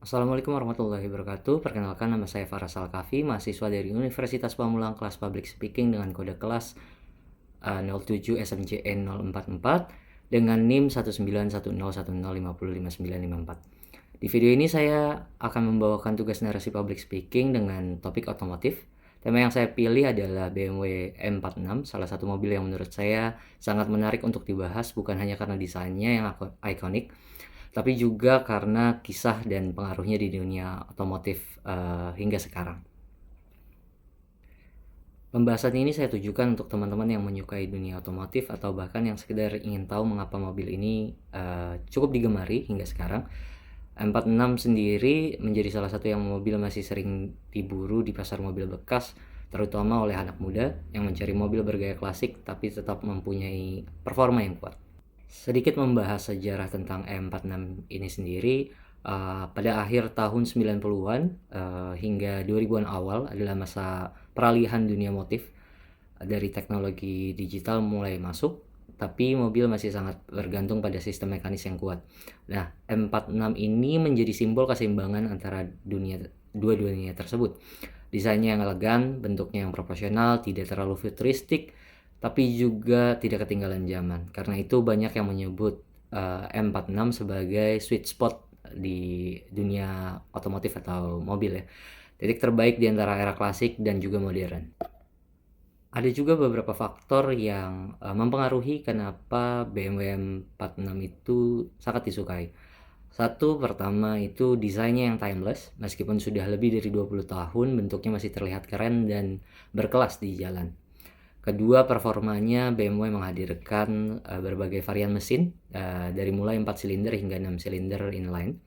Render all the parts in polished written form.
Assalamualaikum warahmatullahi wabarakatuh. Perkenalkan, nama saya Faras Al-Kafi, mahasiswa dari Universitas Pamulang kelas Public Speaking dengan kode kelas 07 SMJN 044 dengan NIM 1910101050594. Di video ini saya akan membawakan tugas narasi public speaking dengan topik otomotif. Tema yang saya pilih adalah BMW M46, salah satu mobil yang menurut saya sangat menarik untuk dibahas, bukan hanya karena desainnya yang ikonik, tapi juga karena kisah dan pengaruhnya di dunia otomotif hingga sekarang. Pembahasan ini saya tujukan untuk teman-teman yang menyukai dunia otomotif atau bahkan yang sekedar ingin tahu mengapa mobil ini cukup digemari hingga sekarang. M46 sendiri menjadi salah satu yang mobil masih sering diburu di pasar mobil bekas, terutama oleh anak muda yang mencari mobil bergaya klasik tapi tetap mempunyai performa yang kuat. Sedikit membahas sejarah tentang M46 ini sendiri, pada akhir tahun 90-an hingga 2000-an awal adalah masa peralihan dunia motif dari teknologi digital mulai masuk, tapi mobil masih sangat bergantung pada sistem mekanis yang kuat. Nah, M46 ini menjadi simbol keseimbangan antara dua dunia tersebut. Desainnya yang elegan, bentuknya yang proporsional, tidak terlalu futuristik, tapi juga tidak ketinggalan zaman. Karena itu banyak yang menyebut M46 sebagai sweet spot di dunia otomotif atau mobil ya. Titik terbaik di antara era klasik dan juga modern. Ada juga beberapa faktor yang mempengaruhi kenapa BMW M46 itu sangat disukai. Satu, pertama itu desainnya yang timeless. Meskipun sudah lebih dari 20 tahun, bentuknya masih terlihat keren dan berkelas di jalan. Kedua, performanya BMW menghadirkan berbagai varian mesin dari mulai 4 silinder hingga 6 silinder inline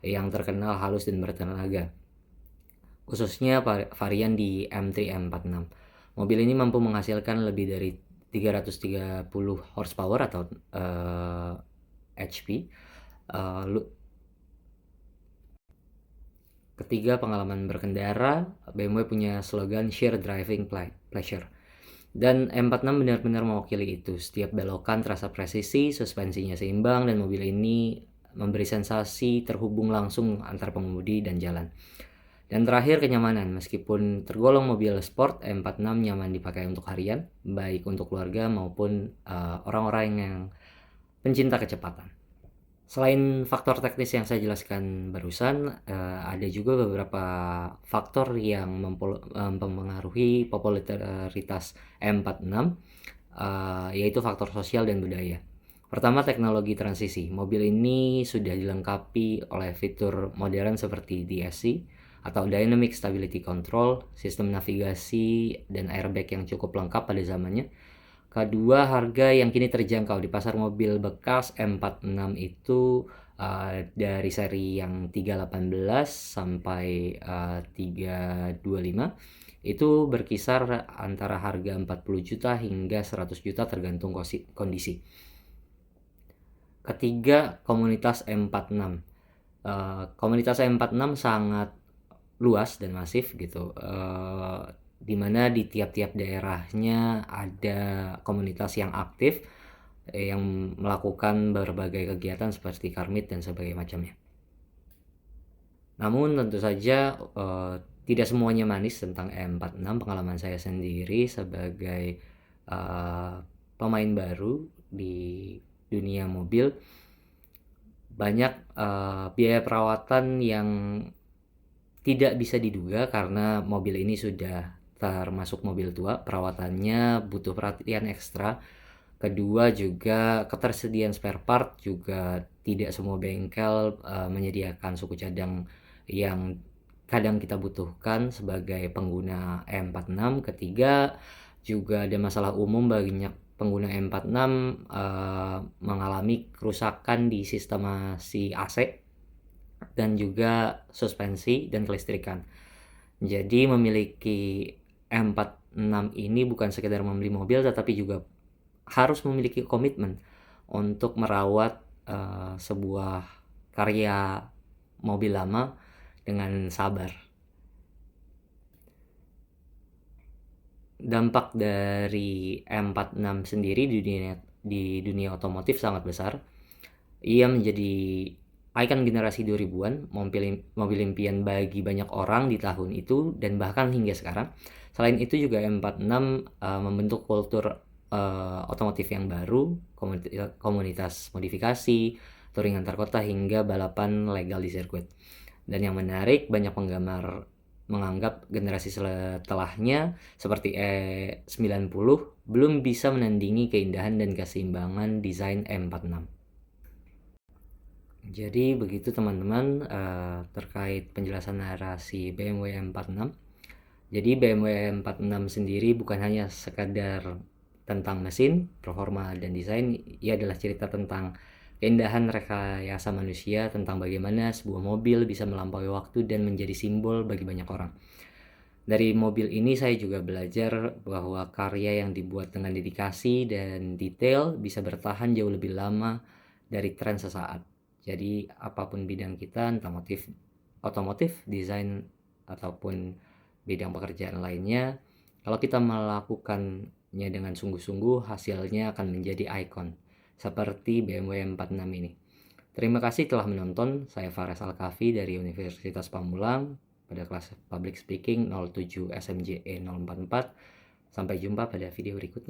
yang terkenal halus dan bertenaga. Khususnya varian di M3 M46. Mobil ini mampu menghasilkan lebih dari 330 horsepower atau HP. Ketiga, pengalaman berkendara. BMW punya slogan Share Driving Pleasure. Dan M46 benar-benar mewakili itu. Setiap belokan terasa presisi, suspensinya seimbang, dan mobil ini memberi sensasi terhubung langsung antar pengemudi dan jalan. Dan terakhir, kenyamanan. Meskipun tergolong mobil sport, M46 nyaman dipakai untuk harian, baik untuk keluarga maupun orang-orang yang pencinta kecepatan. Selain faktor teknis yang saya jelaskan barusan, ada juga beberapa faktor yang mempengaruhi popularitas M46, yaitu faktor sosial dan budaya. Pertama, teknologi transisi. Mobil ini sudah dilengkapi oleh fitur modern seperti DSC atau Dynamic Stability Control, sistem navigasi dan airbag yang cukup lengkap pada zamannya. Kedua, harga yang kini terjangkau di pasar mobil bekas M46 itu dari seri yang 318 sampai 325 itu berkisar antara harga 40 juta hingga 100 juta tergantung kondisi. Ketiga, komunitas M46. Komunitas M46 sangat luas dan masif gitu. Di mana di tiap-tiap daerahnya ada komunitas yang aktif yang melakukan berbagai kegiatan seperti car meet dan sebagainya macamnya. Namun tentu saja tidak semuanya manis tentang M46. Pengalaman saya sendiri sebagai pemain baru di dunia mobil, banyak biaya perawatan yang tidak bisa diduga karena mobil ini sudah termasuk mobil tua. Perawatannya butuh perhatian ekstra. Kedua, juga ketersediaan spare part juga tidak semua bengkel menyediakan suku cadang yang kadang kita butuhkan sebagai pengguna M46. Ketiga, juga ada masalah umum, banyak pengguna M46 mengalami kerusakan di sistemasi AC dan juga suspensi dan kelistrikan. Jadi memiliki M46 ini bukan sekedar membeli mobil, tetapi juga harus memiliki komitmen untuk merawat sebuah karya mobil lama dengan sabar. Dampak dari M46 sendiri di dunia otomotif sangat besar. Ia menjadi ikon generasi 2000-an, mobil impian bagi banyak orang di tahun itu dan bahkan hingga sekarang. Selain itu juga M46 membentuk kultur otomotif yang baru, komunitas modifikasi, touring antar kota hingga balapan legal di sirkuit. Dan yang menarik, banyak penggemar menganggap generasi setelahnya seperti E90 belum bisa menandingi keindahan dan keseimbangan desain M46. Jadi begitu teman-teman terkait penjelasan narasi BMW M46. Jadi BMW M46 sendiri bukan hanya sekadar tentang mesin, performa, dan desain. Ia adalah cerita tentang keindahan rekayasa manusia, tentang bagaimana sebuah mobil bisa melampaui waktu dan menjadi simbol bagi banyak orang. Dari mobil ini saya juga belajar bahwa karya yang dibuat dengan dedikasi dan detail bisa bertahan jauh lebih lama dari tren sesaat. Jadi apapun bidang kita, entah otomotif, desain, ataupun bidang pekerjaan lainnya, kalau kita melakukannya dengan sungguh-sungguh, hasilnya akan menjadi ikon seperti BMW M46 ini. Terima kasih telah menonton. Saya Fares Alkafi dari Universitas Pamulang pada kelas Public Speaking 07 SMJE 044. Sampai jumpa pada video berikutnya.